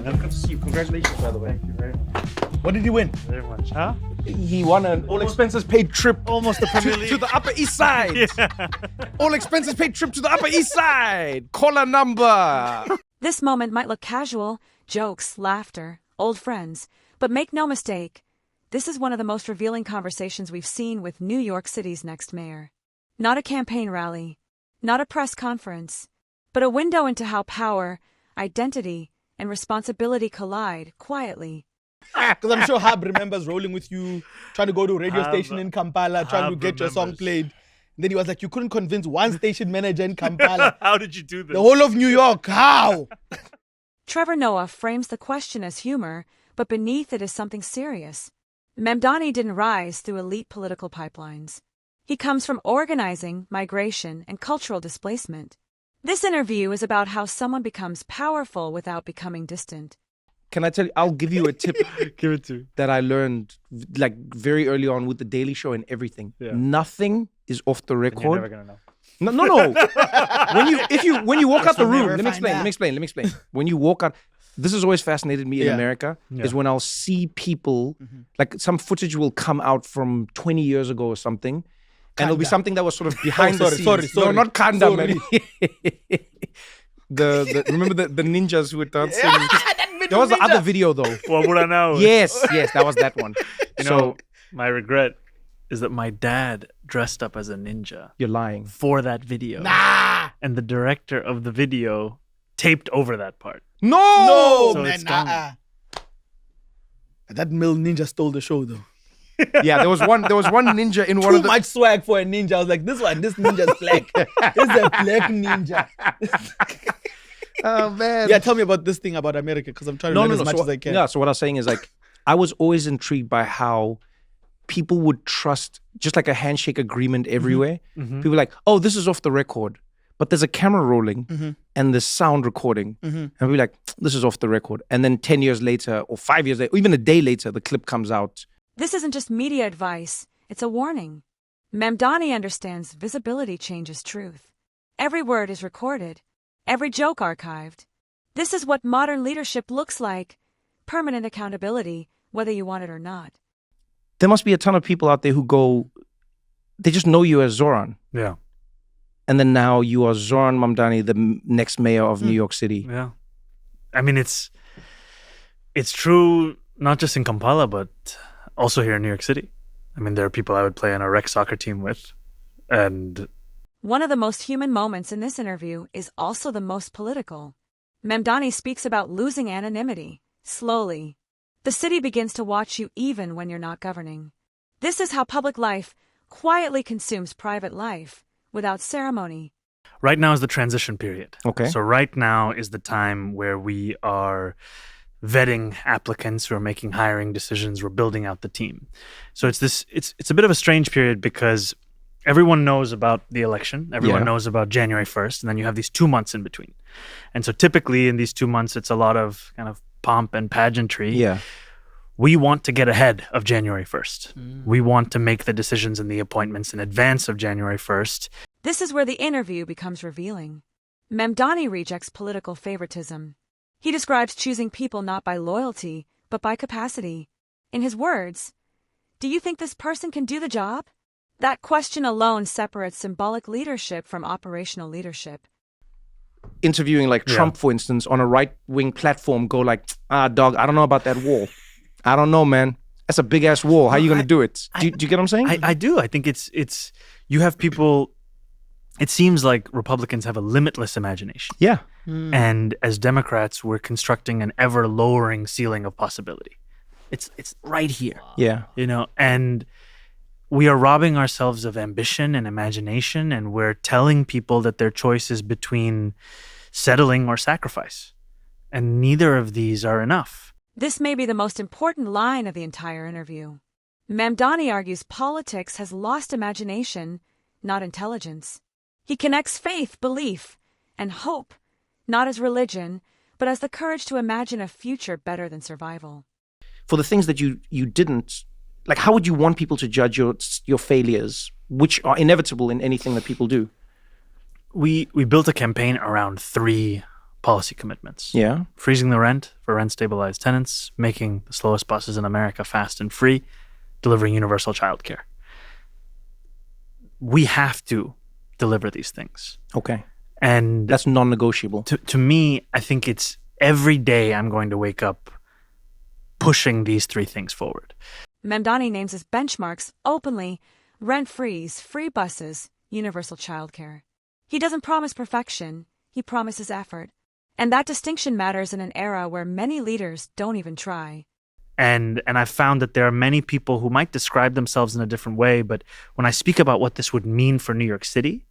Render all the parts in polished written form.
man. Good to see you. Congratulations, by the way. Thank you very much. What did he win? Very much, huh? He won an all expenses paid trip Almost the Premier League. to the Upper East Side. All expenses paid trip to the Upper East Side. Caller number. This moment might look casual, jokes, laughter, old friends, but make no mistake, this is one of the most revealing conversations we've seen with New York City's next mayor. Not a campaign rally, not a press conference, but a window into how power, identity, and responsibility collide quietly. Because I'm sure Hab remembers rolling with you, trying to go to a radio station in Kampala, trying to get your song played. And then he was like, you couldn't convince one station manager in Kampala. How did you do this? The whole of New York, how? Trevor Noah frames the question as humor, but beneath it is something serious. Mamdani didn't rise through elite political pipelines. He comes from organizing, migration, and cultural displacement. This interview is about how someone becomes powerful without becoming distant. Can I tell you, I'll give you a tip Give it to me. that I learned like very early on with The Daily Show and everything. Yeah. Nothing is off the You're record. never gonna know. No. when you walk out the We'll room, never let me find explain. When you walk out, this has always fascinated me in Yeah. America, Yeah. is when I'll see people, like some footage will come out from 20 years ago or something, and it'll be something that was sort of behind the scenes. No, not Kanda, man. Remember the ninjas who were dancing? There was the other video though. What would I know? Yes, that was that one. You So know, my regret is that my dad dressed up as a ninja you're lying. for that video. Nah. And the director of the video taped over that part. No, So man, it's gone. That Mill ninja stole the show though. Yeah, there was one ninja in one Too of the. much swag for a ninja. I was like, this ninja's black. This is a black ninja. Oh man. Yeah, tell me about this thing about America because I'm trying to learn as much So, as I can. Yeah, so what I was saying is like, I was always intrigued by how people would trust just like a handshake agreement everywhere. People are like, oh, this is off the record, but there's a camera rolling and there's sound recording. And we're like, this is off the record. And then 10 years later or 5 years later, or even a day later, the clip comes out. This isn't just media advice, it's a warning. Mamdani understands visibility changes truth. Every word is recorded, every joke archived. This is what modern leadership looks like. Permanent accountability, whether you want it or not. There must be a ton of people out there who go, they just know you as Zohran. Yeah. And then now you are Zohran Mamdani, the next mayor of New York City. Yeah. I mean, it's true not just in Kampala, but also here in New York City. I mean, there are people I would play on a rec soccer team with. And One of the most human moments in this interview is also the most political. Mamdani speaks about losing anonymity, slowly. The city begins to watch you even when you're not governing. This is how public life quietly consumes private life, without ceremony. right now is the transition period. Okay. So right now is the time where we are vetting applicants, we're making hiring decisions, we're building out the team. So it's a bit of a strange period because everyone knows about the election, everyone knows about January 1st, and then you have these 2 months in between. And so typically in these 2 months, it's a lot of kind of pomp and pageantry. Yeah. We want to get ahead of January 1st. We want to make the decisions and the appointments in advance of January 1st. This is where the interview becomes revealing. Mamdani rejects political favoritism. He describes choosing people not by loyalty, but by capacity. In his words, "Do you think this person can do the job?" That question alone separates symbolic leadership from operational leadership. Interviewing like Trump, for instance, on a right-wing platform, go like, dog, I don't know about that wall. I don't know, man. That's a big-ass wall. How are you going to do it? Do you get what I'm saying? I do. I think it's you have people, it seems like Republicans have a limitless imagination. Yeah. And as Democrats, we're constructing an ever-lowering ceiling of possibility. It's right here. Yeah. You know, and we are robbing ourselves of ambition and imagination, and we're telling people that their choice is between settling or sacrifice. And neither of these are enough. This may be the most important line of the entire interview. Mamdani argues politics has lost imagination, not intelligence. He connects faith, belief, and hope, not as religion, but as the courage to imagine a future better than survival. For the things that you didn't, like, how would you want people to judge your failures, which are inevitable in anything that people do? We built a campaign around 3 policy commitments. Yeah. Freezing the rent for rent-stabilized tenants, making the slowest buses in America fast and free, delivering universal childcare. We have to deliver these things. Okay. And That's non-negotiable. to me, I think it's every day I'm going to wake up pushing these three things forward. Mamdani names as benchmarks openly rent freeze, free buses, universal childcare. He doesn't promise perfection, he promises effort. And that distinction matters in an era where many leaders don't even try. And I've found that there are many people who might describe themselves in a different way, but when I speak about what this would mean for New York City,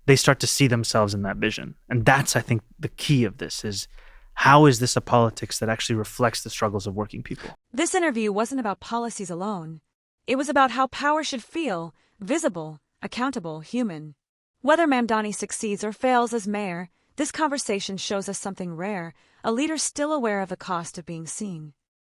they start to see themselves in that vision. And that's, I think, the key of this is how is this a politics that actually reflects the struggles of working people? This interview wasn't about policies alone. It was about how power should feel, visible, accountable, human. Whether Mamdani succeeds or fails as mayor, this conversation shows us something rare, a leader still aware of the cost of being seen.